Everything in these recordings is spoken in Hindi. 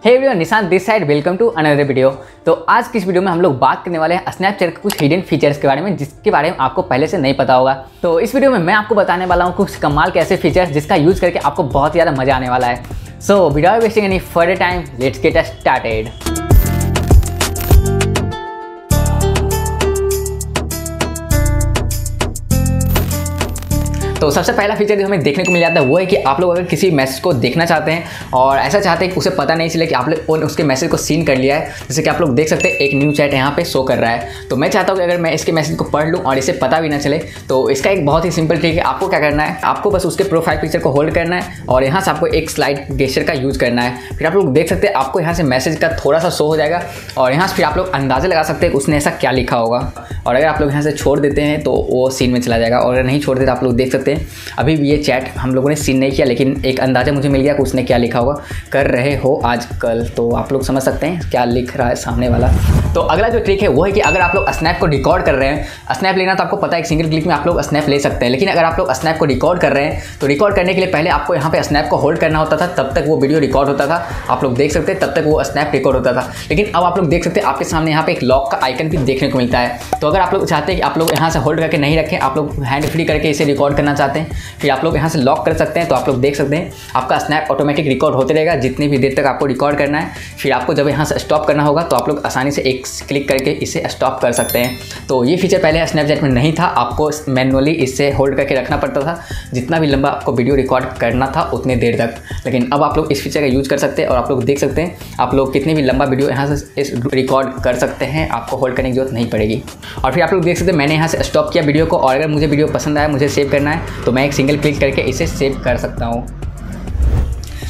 Hey everyone, Nishant this side, welcome to another video. तो आज की इस वीडियो में हम लोग बात करने वाले हैं स्नैपचैट के कुछ हिडन फीचर्स के बारे में, जिसके बारे में आपको पहले से नहीं पता होगा। तो इस वीडियो में मैं आपको बताने वाला हूँ कुछ कमाल के ऐसे फीचर्स जिसका यूज़ करके आपको बहुत ज़्यादा मजा आने वाला है। So without wasting any further time, let's get started. तो सबसे पहला फीचर जो हमें देखने को मिल जाता है वो है कि आप लोग अगर किसी मैसेज को देखना चाहते हैं और ऐसा चाहते हैं कि उसे पता नहीं चले कि आप लोग उसके मैसेज को सीन कर लिया है, जैसे कि आप लोग देख सकते हैं एक न्यू चैट यहाँ पे शो कर रहा है। तो मैं चाहता हूँ कि अगर मैं इसके मैसेज को पढ़ लूँ और इसे पता भी ना चले, तो इसका एक बहुत ही सिंपल ट्रिक है। आपको क्या करना है, आपको बस उसके प्रोफाइल पिक्चर को होल्ड करना है और यहाँ से आपको एक स्लाइड गेस्चर का यूज़ करना है। फिर आप लोग देख सकते हैं आपको यहाँ से मैसेज का थोड़ा सा शो हो जाएगा और यहाँ से फिर आप लोग अंदाज़ा लगा सकते हैं कि उसने ऐसा क्या लिखा होगा। और अगर आप लोग यहाँ से छोड़ देते हैं तो वो सीन में चला जाएगा, और अगर नहीं छोड़ देते आप लोग देख सकते हैं अभी भी ये चैट हम लोगों ने सीन नहीं किया, लेकिन एक अंदाज़ा मुझे मिल गया कि उसने क्या लिखा होगा, कर रहे हो आजकल। तो आप लोग समझ सकते हैं क्या लिख रहा है सामने वाला। तो अगला जो ट्रिक है वो है कि अगर आप लोग स्नैप को रिकॉर्ड कर रहे हैं, स्नैप लेना तो आपको पता है एक सिंगल क्लिक में आप लोग स्नैप ले सकते हैं, लेकिन अगर आप लोग स्नैप को रिकॉर्ड कर रहे हैं तो रिकॉर्ड करने के लिए पहले आपको यहाँ पे स्नैप को होल्ड करना होता था, तब तक वो वीडियो रिकॉर्ड होता था। आप लोग देख सकते हैं तब तक वो स्नैप रिकॉर्ड होता था। लेकिन अब आप लोग देख सकते हैं आपके सामने यहाँ पे एक लॉक का आइकन भी देखने को मिलता है। तो अगर आप लोग चाहते हैं कि आप लोग यहाँ से होल्ड करके नहीं रखें, आप लोग हैंड फ्री करके इसे रिकॉर्ड करना चाहते हैं, फिर आप लोग यहाँ से लॉक कर सकते हैं। तो आप लोग देख सकते हैं आपका स्नैप ऑटोमेटिक रिकॉर्ड होते रहेगा जितनी भी देर तक आपको रिकॉर्ड करना है। फिर आपको जब यहाँ से स्टॉप करना होगा तो आप लोग आसानी से एक क्लिक करके इसे स्टॉप कर सकते हैं। तो ये फीचर पहले स्नैपचैट में नहीं था, आपको मैनुअली इसे होल्ड करके रखना पड़ता था जितना भी लंबा आपको वीडियो रिकॉर्ड करना था उतने देर तक। लेकिन अब आप लोग इस फीचर का यूज़ कर सकते हैं और आप लोग देख सकते हैं आप लोग कितनी भी लंबा वीडियो यहाँ से इस रिकॉर्ड कर सकते हैं, आपको होल्ड करने की जरूरत नहीं पड़ेगी। और फिर आप लोग देख सकते हैं मैंने यहाँ से स्टॉप किया वीडियो को, और अगर मुझे वीडियो पसंद आया, मुझे सेव करना है, तो मैं एक सिंगल क्लिक करके इसे सेव कर सकता हूँ।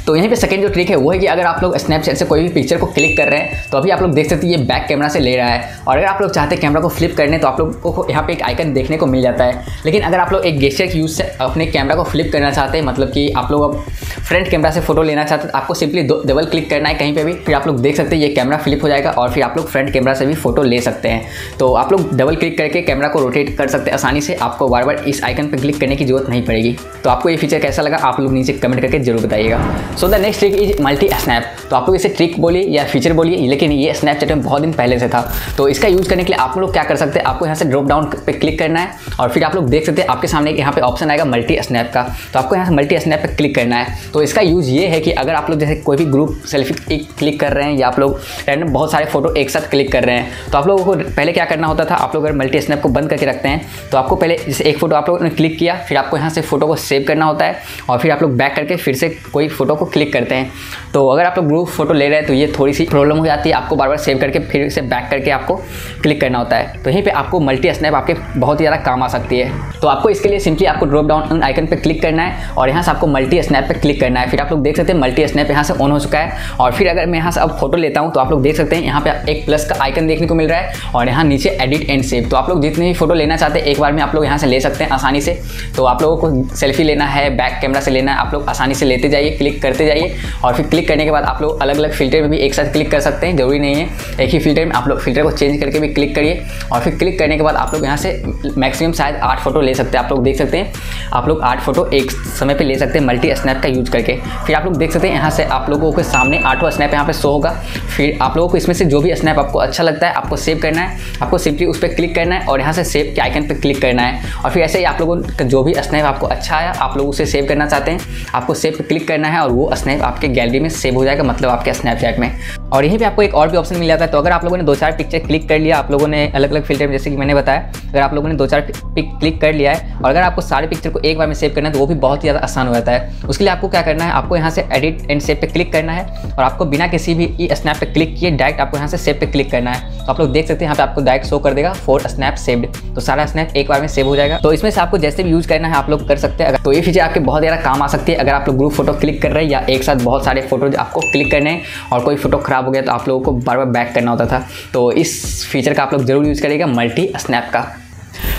तो यहीं पे सेकंड जो ट्रिक है वो है कि अगर आप लोग स्नैपचैट से कोई भी पिक्चर को क्लिक कर रहे हैं तो अभी आप लोग देख सकते हैं ये बैक कैमरा से ले रहा है, और अगर आप लोग चाहते हैं कैमरा को फ्लिप करने तो आप लोग को यहाँ पे एक आइकन देखने को मिल जाता है। लेकिन अगर आप लोग एक गेस्चर के यूज़ से अपने कैमरा को फ्लिप करना चाहते हैं, मतलब कि आप लोग अब फ्रंट कैमरा से फोटो लेना चाहते हैं, तो आपको सिंपली डबल क्लिक करना है कहीं पर भी, फिर आप लोग देख सकते हैं ये कैमरा फ्लिप हो जाएगा और फिर आप लोग फ्रंट कैमरा से भी फोटो ले सकते हैं। तो आप लोग डबल क्लिक करके कैमरा को रोटेट कर सकते हैं आसानी से, आपको बार बार इस आइकन पर क्लिक करने की जरूरत नहीं पड़ेगी। तो आपको ये फीचर कैसा लगा आप लोग नीचे कमेंट करके जरूर बताइएगा। So the next trick is multi snap. तो आप लोग इसे ट्रिक बोलिए या फीचर बोलिए, लेकिन ये स्नैपचैट में बहुत दिन पहले से था। तो इसका यूज़ करने के लिए आप लोग क्या कर सकते हैं, आपको यहाँ से ड्रॉप डाउन पे क्लिक करना है और फिर आप लोग देख सकते हैं आपके सामने यहाँ पे ऑप्शन आएगा मल्टी स्नैप का। तो आपको यहाँ से मल्टी स्नैप पे क्लिक करना है। तो इसका यूज़ ये है कि अगर आप लोग जैसे कोई भी ग्रुप सेल्फी क्लिक कर रहे हैं या आप लोग रैंडम बहुत सारे फोटो एक साथ क्लिक कर रहे हैं, तो आप लोगों को पहले क्या करना होता था, आप लोग अगर मल्टी स्नैप को बंद करके रखते हैं तो आपको पहले जैसे एक फोटो आप लोगों ने क्लिक किया, फिर आपको यहाँ से फोटो को सेव करना होता है और फिर आप लोग बैक करके फिर से कोई फोटो को क्लिक करते हैं। तो अगर आप लोग ग्रुप फोटो ले रहे हैं तो ये थोड़ी सी प्रॉब्लम हो जाती है, आपको बार बार सेव करके फिर से बैक करके आपको क्लिक करना होता है। तो यहीं पे आपको मल्टी स्नैप आपके बहुत ही ज़्यादा काम आ सकती है। तो आपको इसके लिए सिंपली आपको ड्रॉप डाउन आइकन पे क्लिक करना है और यहाँ से आपको मल्टी स्नैप पे क्लिक करना है। फिर आप लोग देख सकते हैं मल्टी स्नैप यहाँ से ऑन हो चुका है। और फिर अगर मैं यहाँ से अब फोटो लेता हूँ तो आप लोग देख सकते हैं यहाँ पे एक प्लस का आइकन देखने को मिल रहा है और यहाँ नीचे एडिट एंड सेव। तो आप लोग जितनी भी फोटो लेना चाहते हैं एक बार में आप लोग यहाँ से ले सकते हैं आसानी से। तो आप लोगों को सेल्फी लेना है, बैक कैमरा से लेना है, आप लोग आसानी से लेते जाइए, क्लिक करते जाइए और फिर क्लिक करने के बाद आप लोग अलग अलग फिल्टर में भी एक साथ क्लिक कर सकते हैं। जरूरी नहीं है एक ही फिल्टर में, आप लोग फिल्टर को चेंज करके भी क्लिक करिए और फिर क्लिक करने के बाद आप लोग यहाँ से मैक्सिमम शायद 8 फोटो ले सकते हैं। आप लोग देख सकते हैं आप लोग 8 फोटो एक समय पे ले सकते हैं मल्टी स्नैप का यूज करके। फिर आप लोग देख सकते हैं यहाँ से आप लोगों के सामने 8वां स्नैप यहाँ पे शो होगा। फिर आप लोगों को इसमें से जो भी स्नैप आपको अच्छा लगता है आपको सेव करना है, आपको सिंपली उस पर क्लिक करना है और यहाँ से सेव के आइकन पर क्लिक करना है। और फिर ऐसे ही आप लोगों का जो भी स्नैप आपको अच्छा आया आप लोग उसे सेव करना चाहते हैं, आपको सेव पर क्लिक करना है और वो स्नैप आपके गैलरी में सेव हो जाएगा, मतलब आपके स्नैपचैट में। और यहीं पे आपको एक और भी ऑप्शन मिल जाता है। तो अगर आप लोगों ने 2-4 पिक्चर क्लिक कर लिया, आप लोगों ने अलग अलग फिल्टर में, जैसे कि मैंने बताया, अगर आप लोगों ने 2-4 पिक क्लिक कर लिया है और अगर आपको सारे पिक्चर को एक बार में सेव करना है तो वो भी बहुत ही ज़्यादा आसान हो जाता है। उसके लिए आपको क्या करना है, आपको यहाँ से एडिट एंड सेव पे क्लिक करना है और आपको बिना किसी भी स्नैप पे क्लिक किए डायरेक्ट आपको यहाँ से सेव पे क्लिक करना है। तो आप लोग देख सकते हैं यहाँ पे आपको डायरेक्ट शो कर देगा 4 स्नैप सेव्ड। तो सारा स्नैप एक बार में सेव हो जाएगा। तो इसमें से आपको जैसे भी यूज़ करना है आप लोग कर सकते हैं। तो ये फीचर आपके बहुत ज़्यादा काम आ सकती है अगर आप लोग ग्रुप फोटो क्लिक कर रहे हैं या एक साथ बहुत सारे फोटो आपको क्लिक करने हैं और कोई फोटो खराब हो गया तो आप लोगों को बार बार बैक करना होता था। तो इस फीचर का आप लोग जरूर यूज़ करिएगा मल्टी स्नैप का।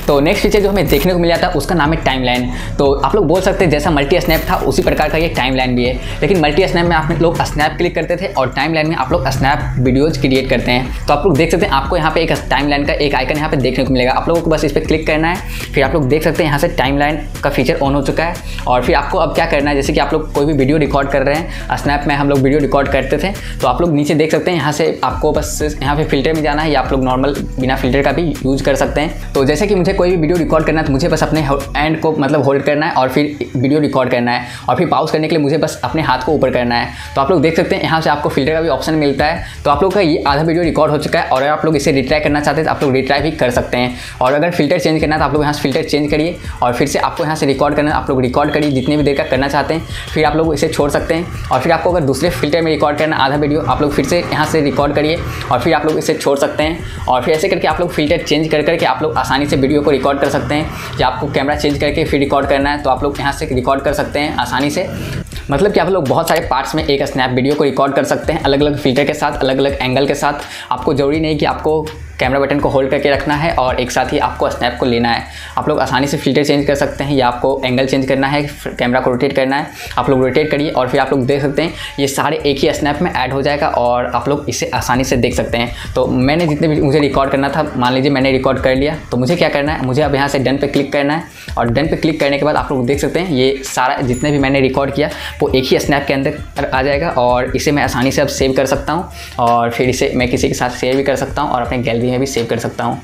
तो नेक्स्ट फीचर जो हमें देखने को मिल जाता है उसका नाम है टाइमलाइन। तो आप लोग बोल सकते हैं जैसा मल्टी स्नैप था उसी प्रकार का ये टाइमलाइन भी है, लेकिन मल्टी स्नैप में आप लोग स्नैप क्लिक करते थे और टाइमलाइन में आप लोग स्नैप वीडियोज क्रिएट करते हैं। तो आप लोग देख सकते हैं आपको यहाँ पे एक टाइमलाइन का एक आइकन यहाँ पे देखने को मिलेगा। आप लोगों को बस इस पर क्लिक करना है, फिर आप लोग देख सकते हैं यहाँ से टाइमलाइन का फीचर ऑन हो चुका है। और फिर आपको अब क्या करना है, जैसे कि आप लोग कोई भी वीडियो रिकॉर्ड कर रहे हैं, स्नैप में हम लोग वीडियो रिकॉर्ड करते थे, तो आप लोग नीचे देख सकते हैं यहाँ से आपको बस यहाँ पे फिल्टर में जाना है, या आप लोग नॉर्मल बिना फिल्टर का भी यूज कर सकते हैं। तो जैसे कि मुझे कोई भी वीडियो रिकॉर्ड करना है तो मुझे बस अपने हैंड को मतलब होल्ड करना है और फिर वीडियो रिकॉर्ड करना है, और फिर पॉज करने के लिए मुझे बस अपने हाथ को ऊपर करना है। तो आप लोग देख सकते हैं यहाँ से आपको फिल्टर का भी ऑप्शन मिलता है। तो आप लोग का ये आधा वीडियो रिकॉर्ड हो चुका है, और अगर आप लोग इसे रिट्राई करना चाहते हैं तो आप लोग रिट्राई भी कर सकते हैं। और अगर फिल्टर चेंज करना है तो आप लोग यहाँ से फिल्टर चेंज करिए, और फिर से आपको यहाँ से रिकॉर्ड करना है, आप लोग रिकॉर्ड करिए जितनी भी देर का करना चाहते हैं, फिर आप लोग इसे छोड़ सकते हैं। और फिर आपको अगर दूसरे फिल्टर में रिकॉर्ड करना आधा वीडियो, आप लोग फिर से यहाँ से रिकॉर्ड करिए और फिर आप लोग इसे छोड़ सकते हैं। और फिर ऐसे करके आप लोग फिल्टर चेंज करके आप लोग आसानी से वीडियो को रिकॉर्ड कर सकते हैं। या आपको कैमरा चेंज करके फिर रिकॉर्ड करना है तो आप लोग यहाँ से रिकॉर्ड कर सकते हैं आसानी से। मतलब कि आप लोग बहुत सारे पार्ट्स में एक स्नैप वीडियो को रिकॉर्ड कर सकते हैं, अलग अलग फिल्टर के साथ, अलग अलग एंगल के साथ। आपको ज़रूरी नहीं कि आपको कैमरा बटन को होल्ड करके रखना है और एक साथ ही आपको स्नैप को लेना है। आप लोग आसानी से फिल्टर चेंज कर सकते हैं, या आपको एंगल चेंज करना है, कैमरा को रोटेट करना है, आप लोग रोटेट करिए और फिर आप लोग देख सकते हैं ये सारे एक ही स्नैप में ऐड हो जाएगा और आप लोग इसे आसानी से देख सकते हैं। तो मैंने जितने भी मुझे रिकॉर्ड करना था, मान लीजिए मैंने रिकॉर्ड कर लिया, तो मुझे क्या करना है, मुझे अब यहाँ से डन पे क्लिक करना है, और डन पे क्लिक करने के बाद आप लोग देख सकते हैं ये सारा जितने भी मैंने रिकॉर्ड किया वो एक ही स्नैप के अंदर आ जाएगा, और इसे मैं आसानी से अब सेव कर सकता हूँ, और फिर इसे मैं किसी के साथ शेयर भी कर सकता हूँ और अपने गैलरी में भी सेव कर सकता हूँ।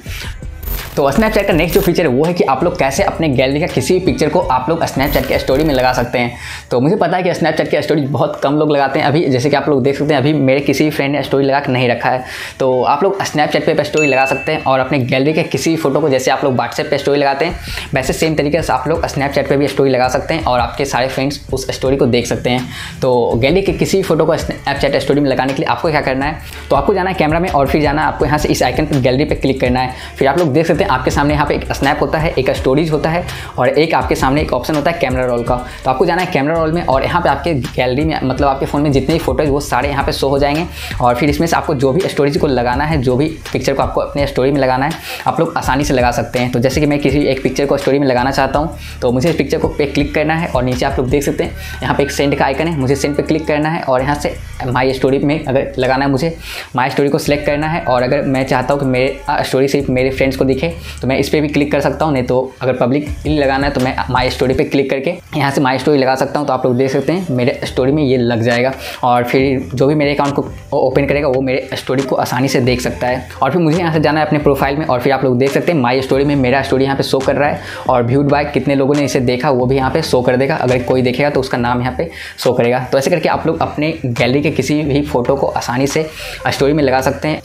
तो स्नैपचैट का नेक्स्ट जो फीचर है वो है कि आप लोग कैसे अपने गैलरी का किसी भी पिक्चर को आप लोग स्नैपचैट के स्टोरी में लगा सकते हैं। तो मुझे पता है कि स्नैपचैट की स्टोरी बहुत कम लोग लगाते हैं अभी, जैसे कि आप लोग देख सकते हैं अभी मेरे किसी फ्रेंड ने स्टोरी लगा के नहीं रखा है। तो आप लोग स्नैपचैट पे स्टोरी लगा सकते हैं और अपने गैलरी के किसी फोटो को, जैसे आप लोग व्हाट्सएप पे स्टोरी लगाते हैं, वैसे सेम तरीके से आप लोग स्नैपचैट पे भी स्टोरी लगा सकते हैं और आपके सारे फ्रेंड्स उस स्टोरी को देख सकते हैं। तो गैलरी के किसी फोटो को स्नैपचैट स्टोरी में लगाने के लिए आपको क्या करना है, तो आपको जाना है कैमरा में और फिर जाना है आपको यहाँ से इस आइकन पर गैलरी पे क्लिक करना है। फिर आप लोग देख सकते हैं आपके सामने यहाँ पे एक स्नैप होता है, एक स्टोरीज होता है, और एक आपके सामने एक ऑप्शन होता है कैमरा रोल का। तो आपको जाना है कैमरा रोल में, और यहाँ पे आपके गैलरी में मतलब आपके फ़ोन में जितने भी फोटोज वो सारे यहाँ पे शो हो जाएंगे। और फिर इसमें से आपको जो भी स्टोरीज को लगाना है, जो भी पिक्चर को आपको अपने स्टोरी में लगाना है, आप लोग आसानी से लगा सकते हैं। तो जैसे कि मैं किसी एक पिक्चर को स्टोरी में लगाना चाहता हूँ, तो मुझे इस पिक्चर को पे क्लिक करना है, और नीचे आप लोग देख सकते हैं यहाँ पे एक सेंड का आइकन है, मुझे सेंड पे क्लिक करना है, और यहाँ से माई स्टोरी में अगर लगाना है मुझे माई स्टोरी को सिलेक्ट करना है। और अगर मैं चाहता हूँ कि मेरे स्टोरी सिर्फ मेरे फ्रेंड्स को दिखे तो मैं इस पर भी क्लिक कर सकता हूँ, नहीं तो अगर पब्लिकली लगाना है तो मैं माई स्टोरी पे क्लिक करके यहाँ से माई स्टोरी लगा सकता हूँ। तो आप लोग देख सकते हैं मेरे स्टोरी में ये लग जाएगा, और फिर जो भी मेरे अकाउंट को ओपन करेगा वो मेरे स्टोरी को आसानी से देख सकता है। और फिर मुझे यहाँ से जाना है अपने प्रोफाइल में, और फिर आप लोग देख सकते हैं माई स्टोरी में मेरा स्टोरी यहाँ पे शो कर रहा है, और व्यूड बाय कितने लोगों ने इसे देखा वो भी यहाँ पे शो कर देगा। अगर कोई देखेगा तो उसका नाम यहाँ पे शो करेगा। तो ऐसे करके आप लोग अपने गैलरी के किसी भी फोटो को आसानी से स्टोरी में लगा सकते हैं।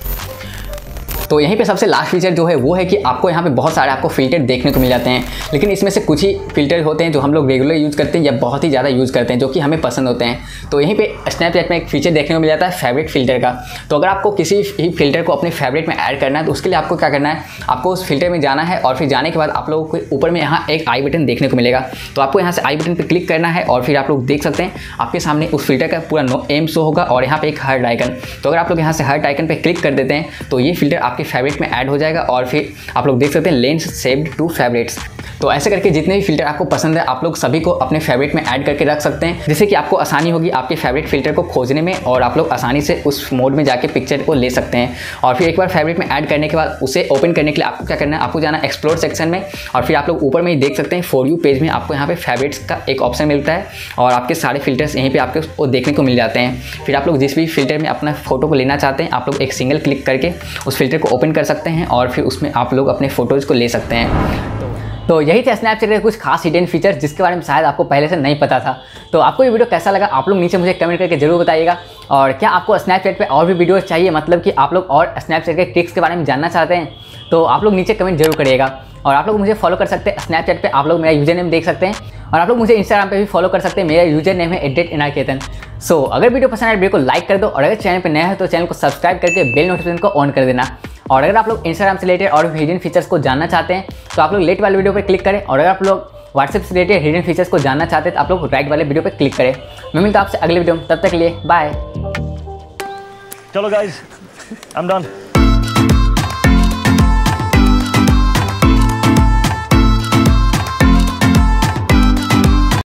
तो यहीं पे सबसे लास्ट फीचर जो है वो है कि आपको यहाँ पे बहुत सारे आपको फ़िल्टर देखने को मिल जाते हैं, लेकिन इसमें से कुछ ही फ़िल्टर होते हैं जो हम लोग रेगुलर यूज़ करते हैं या बहुत ही ज़्यादा यूज़ करते हैं, जो कि हमें पसंद होते हैं। तो यहीं पे स्नैपचैट में एक फीचर देखने को मिल जाता है फेवरेट फ़िल्टर का। तो अगर आपको किसी भी फ़िल्टर को अपने फेवरेट में ऐड करना है तो उसके लिए आपको क्या करना है, आपको उस फिल्टर में जाना है, और फिर जाने के बाद आप लोगों को ऊपर में यहाँ एक आई बटन देखने को मिलेगा। तो आपको यहाँ से आई बटन पर क्लिक करना है, और फिर आप लोग देख सकते हैं आपके सामने उस फिल्टर का पूरा एम शो होगा, और यहाँ पर एक हार्ट आइकन। तो अगर आप लोग यहाँ से हार्ट आइकन पर क्लिक कर देते हैं तो ये फिल्टर आपके फेवरेट में ऐड हो जाएगा, और फिर आप लोग देख सकते हैं लेंस सेव्ड टू फेवरेट्स। तो ऐसे करके जितने भी फिल्टर आपको पसंद है आप लोग सभी को अपने फेवरेट में ऐड करके रख सकते हैं, जिससे कि आपको आसानी होगी आपके फेवरेट फिल्टर को खोजने में, और आप लोग आसानी से उस मोड में जाके पिक्चर को ले सकते हैं। और फिर एक बार फेवरेट में ऐड करने के बाद उसे ओपन करने के लिए आपको क्या करना है, आपको जाना एक्सप्लोर सेक्शन में, और फिर आप लोग ऊपर में ही देख सकते हैं फॉर यू पेज में आपको यहाँ पे फेवरेट्स का एक ऑप्शन मिलता है, और आपके सारे फिल्टर्स यहीं पर आपको देखने को मिल जाते हैं। फिर आप लोग जिस भी फिल्टर में अपना फोटो को लेना चाहते हैं आप लोग एक सिंगल क्लिक करके उस फिल्टर को ओपन कर सकते हैं, और फिर उसमें आप लोग अपने फ़ोटोज़ को ले सकते हैं। तो यही थे स्नैपचैट के कुछ खास हिडन फीचर जिसके बारे में शायद आपको पहले से नहीं पता था। तो आपको ये वीडियो कैसा लगा आप लोग नीचे मुझे कमेंट करके जरूर बताइएगा, और क्या आपको स्नैपचैट पे और भी वीडियोस चाहिए, मतलब कि आप लोग और स्नैपचैट के ट्रिक्स के बारे में जानना चाहते हैं, तो आप लोग नीचे कमेंट जरूर करिएगा। और आप लोग मुझे फॉलो कर सकते हैं स्नैपचैट पे, आप लोग मेरा यूजर नेम देख सकते हैं, और आप लोग मुझे इंस्टाग्राम पे भी फॉलो कर सकते हैं, मेरा यूजर नेम है @nrketan। सो अगर वीडियो पसंद आए वीडियो को लाइक कर दो, और अगर चैनल पर नया है तो चैनल को सब्सक्राइब करके बेल नोटिफिकेशन को ऑन कर देना। और अगर आप लोग इंस्टाग्राम से रिलेटेड और हिडन फीचर्स को जानना चाहते हैं तो आप लोग लेट वाले वीडियो पर क्लिक करें, और अगर आप लोग व्हाट्सएप से रिलेटेड हिडन फीचर्स को जानना चाहते हैं तो आप लोग राइट वाले वीडियो पर क्लिक करें। मैं मिलता हूं आपसे अगले वीडियो में, तब तक के लिए बाय। चलो गाइज, आई एम डन।